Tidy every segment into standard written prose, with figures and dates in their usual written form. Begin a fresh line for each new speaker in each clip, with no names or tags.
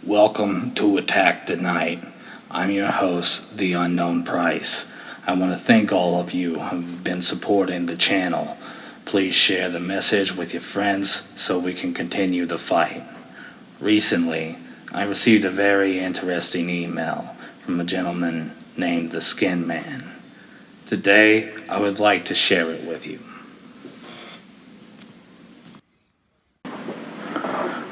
Welcome to Attack the Nite. I'm your host, The Unknown Price. I want to thank all of you who have been supporting the channel. Please share the message with your friends so we can continue the fight. Recently, I received a very interesting email from a gentleman named the Skin Man. Today, I would like to share it with you.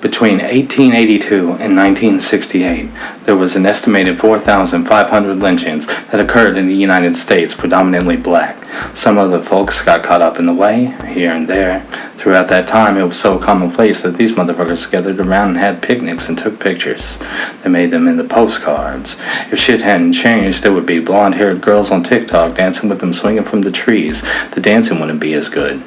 Between 1882 and 1968, there was an estimated 4,500 lynchings that occurred in the United States, predominantly black. Some of the folks got caught up in the way, here and there. Throughout that time, it was so commonplace that these motherfuckers gathered around and had picnics and took pictures. They made them into postcards. If shit hadn't changed, there would be blonde-haired girls on TikTok dancing with them swinging from the trees. The dancing wouldn't be as good.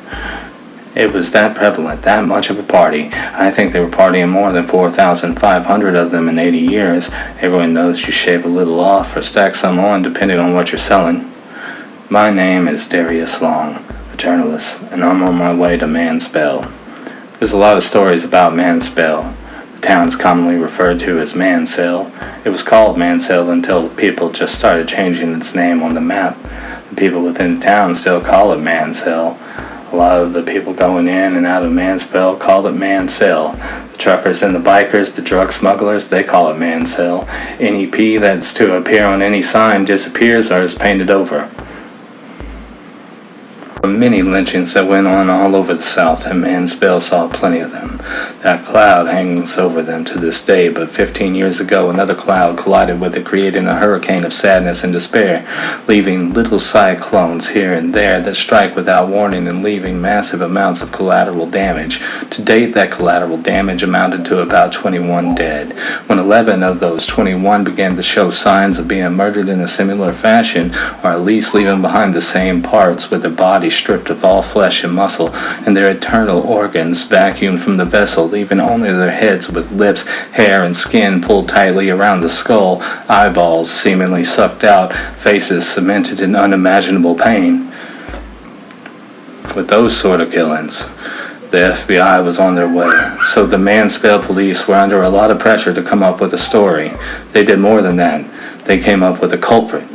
It was that prevalent, that much of a party. I think they were partying more than 4,500 of them in 80 years. Everyone knows you shave a little off or stack some on depending on what you're selling. My name is Darius Long, a journalist, and I'm on my way to Manspell. There's a lot of stories about Manspell. The town is commonly referred to as Mansell. It was called Mansell until people just started changing its name on the map. The people within the town still call it Mansell. A lot of the people going in and out of Manspell call it Mansell. The truckers and the bikers, the drug smugglers, they call it Mansell. Any P that's to appear on any sign disappears or is painted over. Many lynchings that went on all over the South, and Manspell saw plenty of them. That cloud hangs over them to this day, but 15 years ago another cloud collided with it, creating a hurricane of sadness and despair, leaving little cyclones here and there that strike without warning and leaving massive amounts of collateral damage. To date, that collateral damage amounted to about 21 dead. When 11 of those 21 began to show signs of being murdered in a similar fashion, or at least leaving behind the same parts with their bodies stripped of all flesh and muscle, and their internal organs vacuumed from the vessel, leaving only their heads with lips, hair, and skin pulled tightly around the skull, eyeballs seemingly sucked out, faces cemented in unimaginable pain. With those sort of killings, the FBI was on their way, so the Manspell police were under a lot of pressure to come up with a story. They did more than that. They came up with a culprit.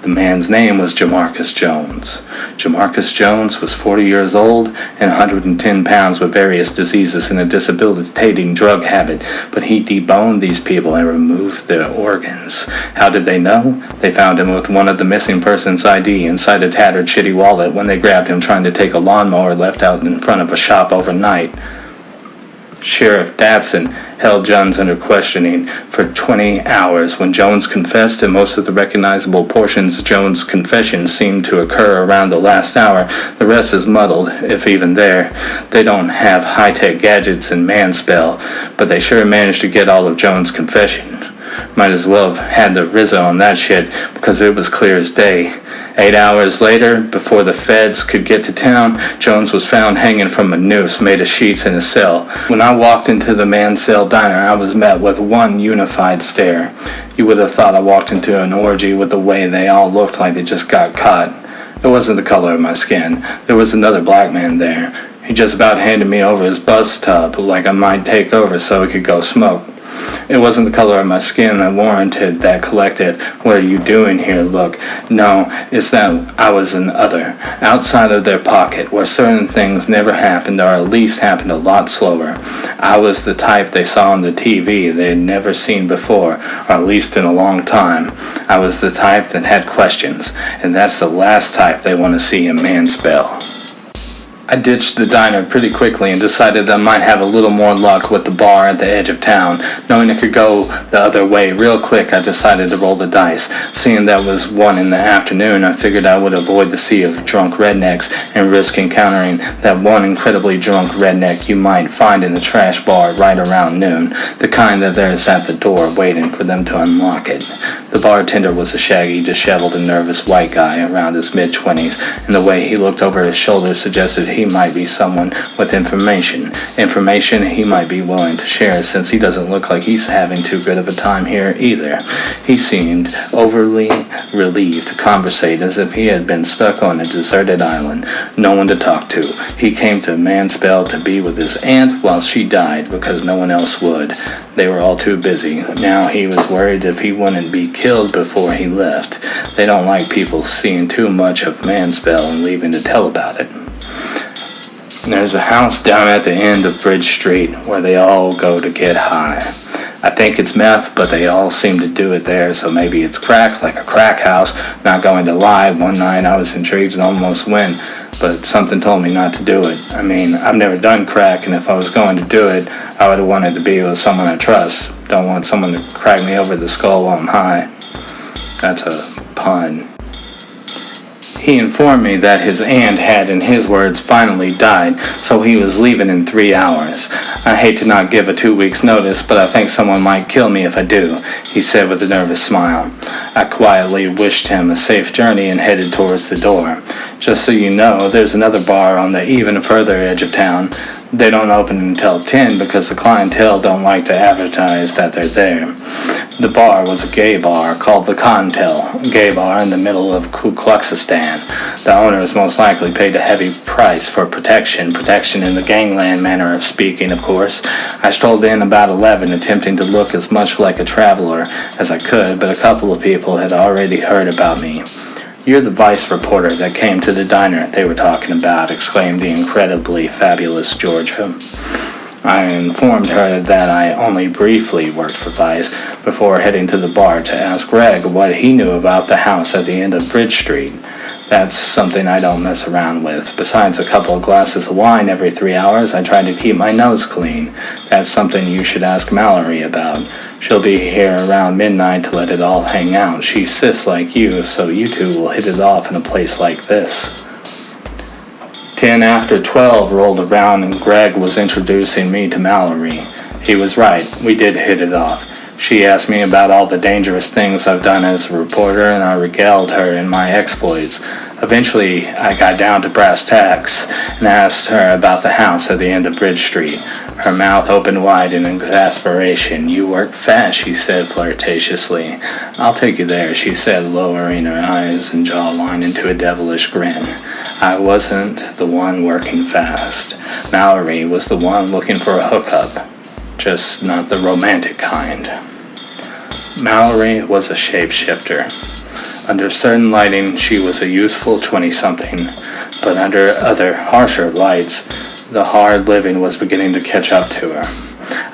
The man's name was Jamarcus Jones. Jamarcus Jones was 40 years old and 110 pounds with various diseases and a debilitating drug habit, but he deboned these people and removed their organs. How did they know? They found him with one of the missing person's ID inside a tattered shitty wallet when they grabbed him trying to take a lawnmower left out in front of a shop overnight. Sheriff Datson held Jones under questioning for 20 hours. When Jones confessed, and most of the recognizable portions of Jones' confession seemed to occur around the last hour, the rest is muddled, if even there. They don't have high-tech gadgets in Manspell, but they sure managed to get all of Jones' confession. Might as well have had the RZA on that shit, because it was clear as day. 8 hours later, before the feds could get to town, Jones was found hanging from a noose made of sheets in a cell. When I walked into the Mansell diner, I was met with one unified stare. You would have thought I walked into an orgy with the way they all looked like they just got caught. It wasn't the color of my skin. There was another black man there. He just about handed me over his bus tub like I might take over so he could go smoke. It wasn't the color of my skin that warranted that collective, "What are you doing here?" look. No, it's that I was an other, outside of their pocket, where certain things never happened, or at least happened a lot slower. I was the type they saw on the TV they had never seen before, or at least in a long time. I was the type that had questions, and that's the last type they want to see in Manspell. I ditched the diner pretty quickly and decided I might have a little more luck with the bar at the edge of town. Knowing it could go the other way real quick, I decided to roll the dice. Seeing that was 1 in the afternoon, I figured I would avoid the sea of drunk rednecks and risk encountering that one incredibly drunk redneck you might find in the trash bar right around noon, the kind that there's at the door waiting for them to unlock it. The bartender was a shaggy, disheveled, and nervous white guy around his mid-20s, and the way he looked over his shoulder suggested he he might be someone with information. Information he might be willing to share, since he doesn't look like he's having too good of a time here either. He seemed overly relieved to conversate, as if he had been stuck on a deserted island, no one to talk to. He came to Manspell to be with his aunt while she died, because no one else would. They were all too busy. Now he was worried if he wouldn't be killed before he left. They don't like people seeing too much of Manspell and leaving to tell about it. There's a house down at the end of Bridge Street where they all go to get high. I think it's meth, but they all seem to do it there, so maybe it's crack, like a crack house. Not going to lie, one night I was intrigued and almost went, but something told me not to do it. I mean, I've never done crack, and if I was going to do it, I would have wanted to be with someone I trust. Don't want someone to crack me over the skull while I'm high. That's a pun. He informed me that his aunt had, in his words, finally died, so he was leaving in 3 hours. I hate to not give a 2 weeks notice, but I think someone might kill me if I do, he said with a nervous smile. I quietly wished him a safe journey and headed towards the door. Just so you know, there's another bar on the even further edge of town. They don't open until 10 because the clientele don't like to advertise that they're there. The bar was a gay bar called the Contel, a gay bar in the middle of Ku Kluxistan. The owners most likely paid a heavy price for protection in the gangland manner of speaking, of course. I strolled in about 11, attempting to look as much like a traveler as I could, but a couple of people had already heard about me. "You're the vice reporter that came to the diner they were talking about," exclaimed the incredibly fabulous Georgia. I informed her that I only briefly worked for Vice before heading to the bar to ask Greg what he knew about the house at the end of Bridge Street. That's something I don't mess around with. Besides a couple of glasses of wine every 3 hours, I try to keep my nose clean. That's something you should ask Mallory about. She'll be here around midnight to let it all hang out. She's cis like you, so you two will hit it off in a place like this. 10 after 12 rolled around and Greg was introducing me to Mallory. He was right, we did hit it off. She asked me about all the dangerous things I've done as a reporter, and I regaled her in my exploits. Eventually, I got down to brass tacks and asked her about the house at the end of Bridge Street. Her mouth opened wide in exasperation. "You work fast," she said flirtatiously. "I'll take you there," she said, lowering her eyes and jawline into a devilish grin. I wasn't the one working fast. Mallory was the one looking for a hookup, just not the romantic kind. Mallory was a shapeshifter. Under certain lighting, she was a youthful 20-something, but under other, harsher lights, the hard living was beginning to catch up to her.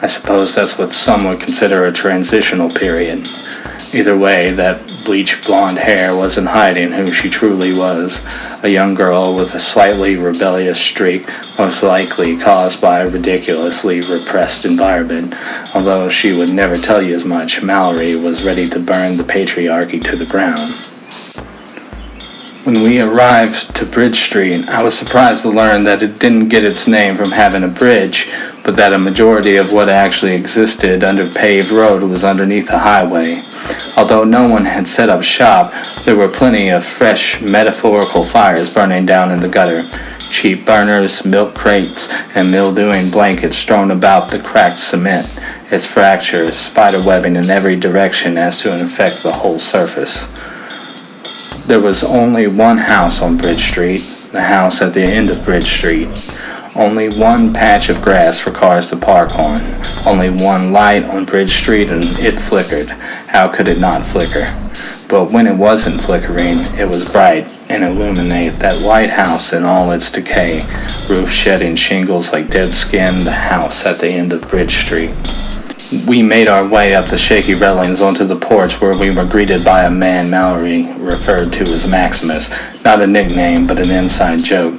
I suppose that's what some would consider a transitional period. Either way, that bleached blonde hair wasn't hiding who she truly was. A young girl with a slightly rebellious streak, most likely caused by a ridiculously repressed environment. Although she would never tell you as much, Mallory was ready to burn the patriarchy to the ground. When we arrived to Bridge Street, I was surprised to learn that it didn't get its name from having a bridge, but that a majority of what actually existed under paved road was underneath the highway. Although no one had set up shop, there were plenty of fresh, metaphorical fires burning down in the gutter. Cheap burners, milk crates, and mildewing blankets strewn about the cracked cement, its fractures, spiderwebbing in every direction as to infect the whole surface. There was only one house on Bridge Street, the house at the end of Bridge Street. Only one patch of grass for cars to park on. Only one light on Bridge Street, and it flickered. How could it not flicker? But when it wasn't flickering, it was bright and illuminate that white house in all its decay, roof shedding shingles like dead skin, the house at the end of Bridge Street. We made our way up the shaky railings onto the porch, where we were greeted by a man Mallory referred to as Maximus. Not a nickname, but an inside joke.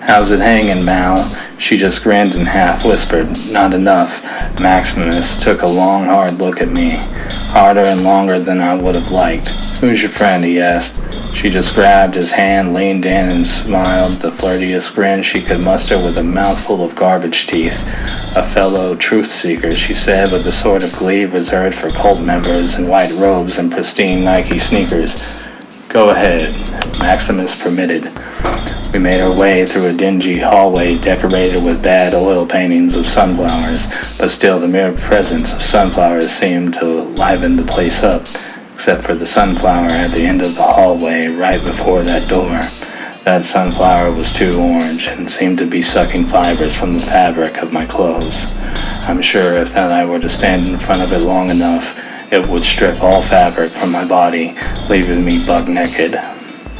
"How's it hanging, Mal?" She just grinned and half whispered, "Not enough." Maximus took a long, hard look at me. Harder and longer than I would have liked. "Who's your friend?" he asked. She just grabbed his hand, leaned in, and smiled the flirtiest grin she could muster with a mouthful of garbage teeth. "A fellow truth-seeker," she said, with the sort of glee reserved for cult members in white robes and pristine Nike sneakers. "Go ahead," Maximus permitted. We made our way through a dingy hallway decorated with bad oil paintings of sunflowers, but still the mere presence of sunflowers seemed to liven the place up, except for the sunflower at the end of the hallway right before that door. That sunflower was too orange and seemed to be sucking fibers from the fabric of my clothes. I'm sure if I were to stand in front of it long enough, it would strip all fabric from my body, leaving me buck naked.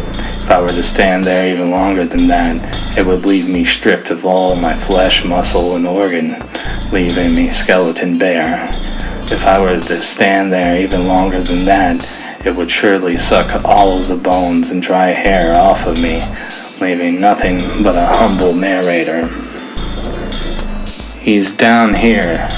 If I were to stand there even longer than that, it would leave me stripped of all my flesh, muscle, and organ, leaving me skeleton bare. If I were to stand there even longer than that, it would surely suck all of the bones and dry hair off of me, leaving nothing but a humble narrator. "He's down here."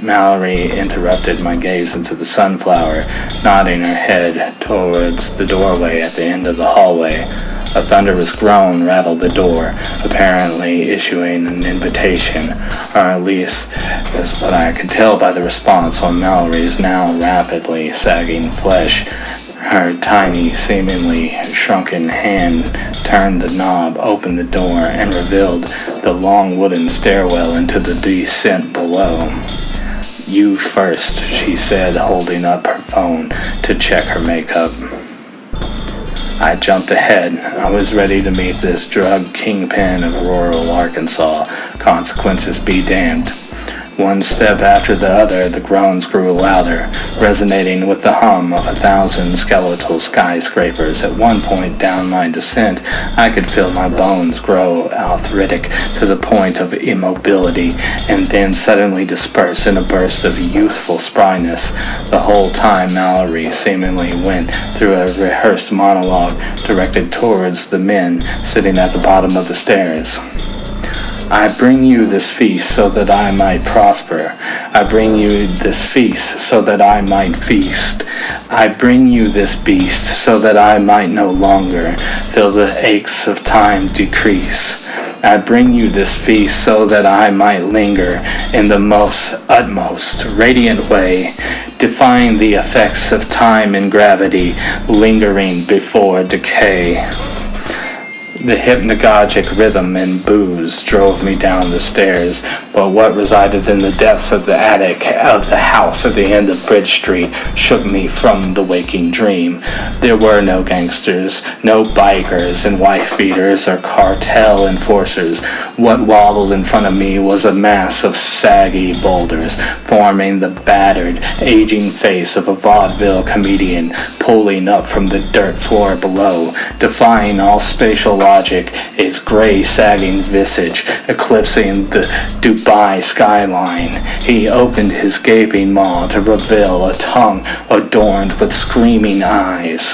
Mallory interrupted my gaze into the sunflower, nodding her head towards the doorway at the end of the hallway. A thunderous groan rattled the door, apparently issuing an invitation, or at least that's what I could tell by the response on Mallory's now rapidly sagging flesh. Her tiny, seemingly shrunken hand turned the knob, opened the door, and revealed the long wooden stairwell into the descent below. "You first," she said, holding up her phone to check her makeup. I jumped ahead. I was ready to meet this drug kingpin of rural Arkansas. Consequences be damned. One step after the other, the groans grew louder, resonating with the hum of 1,000 skeletal skyscrapers. At one point down my descent, I could feel my bones grow arthritic to the point of immobility, and then suddenly disperse in a burst of youthful spryness. The whole time Mallory seemingly went through a rehearsed monologue directed towards the men sitting at the bottom of the stairs. "I bring you this feast so that I might prosper. I bring you this feast so that I might feast. I bring you this beast so that I might no longer feel the aches of time decrease. I bring you this feast so that I might linger in the utmost radiant way, defying the effects of time and gravity, lingering before decay." The hypnagogic rhythm and booze drove me down the stairs, but what resided in the depths of the attic of the house at the end of Bridge Street shook me from the waking dream. There were no gangsters, no bikers and wife-beaters or cartel enforcers. What waddled in front of me was a mass of saggy boulders, forming the battered, aging face of a vaudeville comedian pulling up from the dirt floor below, defying all spatial logic, its gray sagging visage eclipsing the Dubai skyline. He opened his gaping maw to reveal a tongue adorned with screaming eyes.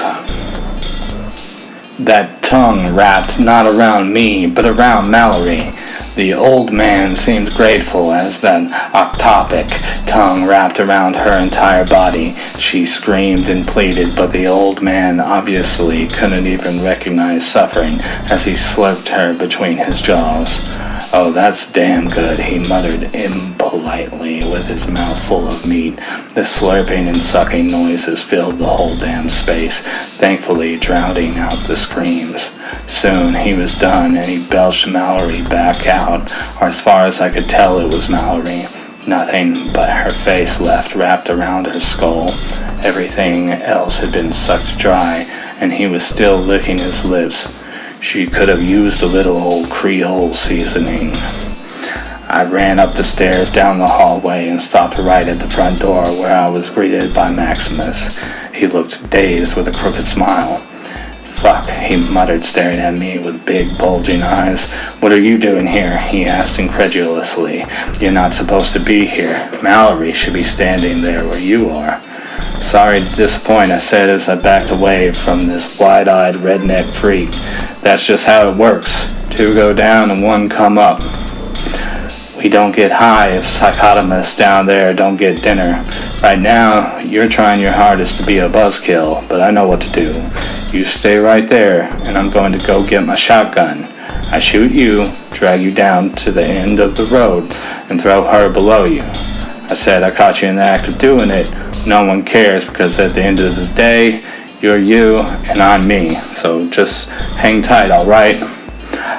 That tongue wrapped not around me, but around Mallory. The old man seemed grateful as that octopic tongue wrapped around her entire body. She screamed and pleaded, but the old man obviously couldn't even recognize suffering as he slurped her between his jaws. "Oh, that's damn good," he muttered impolitely with his mouth full of meat. The slurping and sucking noises filled the whole damn space, thankfully drowning out the screams. Soon he was done, and he belched Mallory back out, or as far as I could tell it was Mallory. Nothing but her face left wrapped around her skull. Everything else had been sucked dry, and he was still licking his lips. She could have used a little old Creole seasoning. I ran up the stairs, down the hallway, and stopped right at the front door, where I was greeted by Maximus. He looked dazed with a crooked smile. "Fuck," he muttered, staring at me with big, bulging eyes. "What are you doing here?" he asked incredulously. "You're not supposed to be here. Mallory should be standing there where you are." "Sorry to disappoint," I said as I backed away from this wide-eyed redneck freak. "That's just how it works. 2 go down and 1 come up. We don't get high if psychotomists down there don't get dinner. Right now, you're trying your hardest to be a buzzkill, but I know what to do. You stay right there, and I'm going to go get my shotgun. I shoot you, drag you down to the end of the road, and throw her below you. I said I caught you in the act of doing it. No one cares, because at the end of the day, you're you and I'm me. So just hang tight, all right?"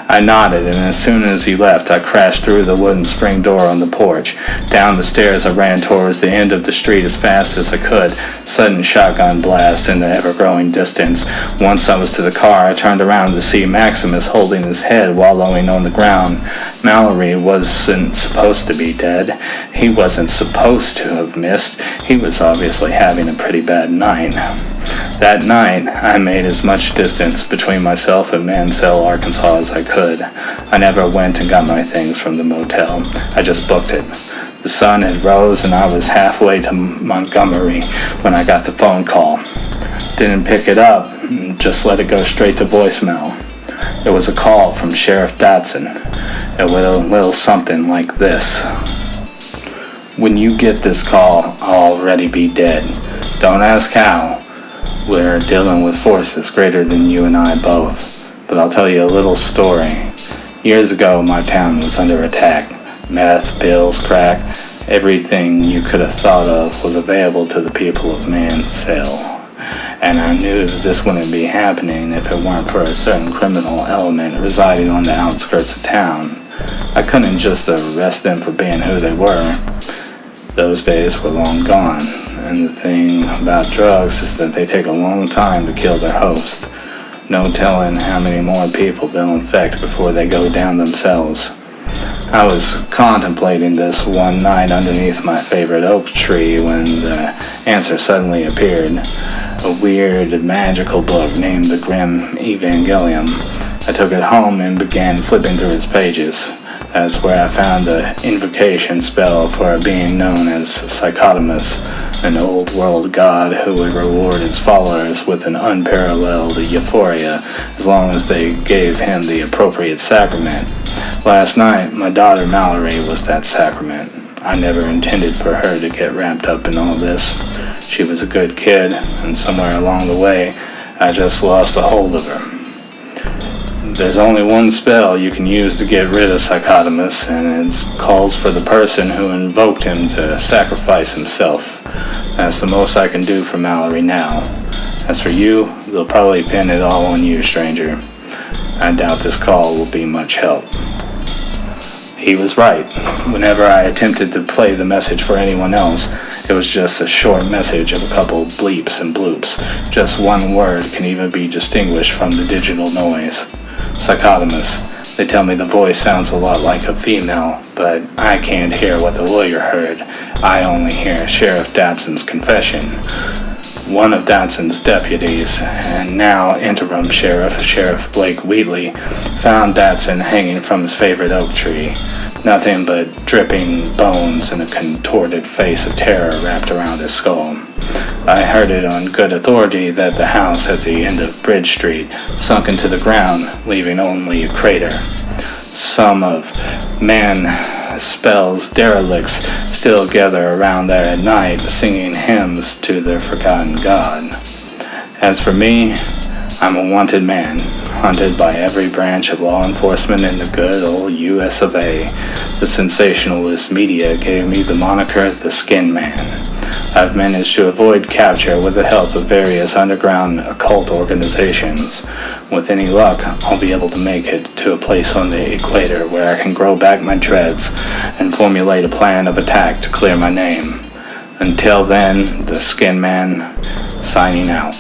I nodded, and as soon as he left, I crashed through the wooden spring door on the porch. Down the stairs, I ran towards the end of the street as fast as I could. Sudden shotgun blast in the ever-growing distance. Once I was to the car, I turned around to see Maximus holding his head, wallowing on the ground. Mallory wasn't supposed to be dead. He wasn't supposed to have missed. He was obviously having a pretty bad night. That night, I made as much distance between myself and Mansell, Arkansas as I could. I never went and got my things from the motel. I just booked it. The sun had rose and I was halfway to Montgomery when I got the phone call. Didn't pick it up, just let it go straight to voicemail. It was a call from Sheriff Dotson. It went a little something like this. When you get this call, I'll already be dead. Don't ask how. We're dealing with forces greater than you and I both. But I'll tell you a little story. Years ago, my town was under attack. Meth, pills, crack, everything you could have thought of was available to the people of Mansell. And I knew that this wouldn't be happening if it weren't for a certain criminal element residing on the outskirts of town. I couldn't just arrest them for being who they were. Those days were long gone. And the thing about drugs is that they take a long time to kill their host. No telling how many more people they'll infect before they go down themselves. I was contemplating this one night underneath my favorite oak tree when the answer suddenly appeared. A weird, magical book named The Grim Evangelium. I took it home and began flipping through its pages. That's where I found the invocation spell for a being known as Psychotimus, an old-world god who would reward his followers with an unparalleled euphoria as long as they gave him the appropriate sacrament. Last night, my daughter Mallory was that sacrament. I never intended for her to get wrapped up in all this. She was a good kid, and somewhere along the way, I just lost a hold of her. There's only one spell you can use to get rid of Psychotimus, and it calls for the person who invoked him to sacrifice himself. That's the most I can do for Mallory now. As for you, they'll probably pin it all on you, stranger. I doubt this call will be much help. He was right. Whenever I attempted to play the message for anyone else, it was just a short message of a couple bleeps and bloops. Just one word can even be distinguished from the digital noise. Psychotimus. They tell me the voice sounds a lot like a female, but I can't hear what the lawyer heard. I only hear Sheriff Dotson's confession. One of Dotson's deputies, and now interim Sheriff Blake Wheatley, found Dotson hanging from his favorite oak tree. Nothing but dripping bones and a contorted face of terror wrapped around his skull. I heard it on good authority that the house at the end of Bridge Street sunk into the ground, leaving only a crater. Some of Spell's derelicts still gather around there at night, singing hymns to their forgotten god. As for me, I'm a wanted man, hunted by every branch of law enforcement in the good old US of A. The sensationalist media gave me the moniker the Skin Man. I've managed to avoid capture with the help of various underground occult organizations. With any luck, I'll be able to make it to a place on the equator where I can grow back my dreads and formulate a plan of attack to clear my name. Until then, the Skin Man, signing out.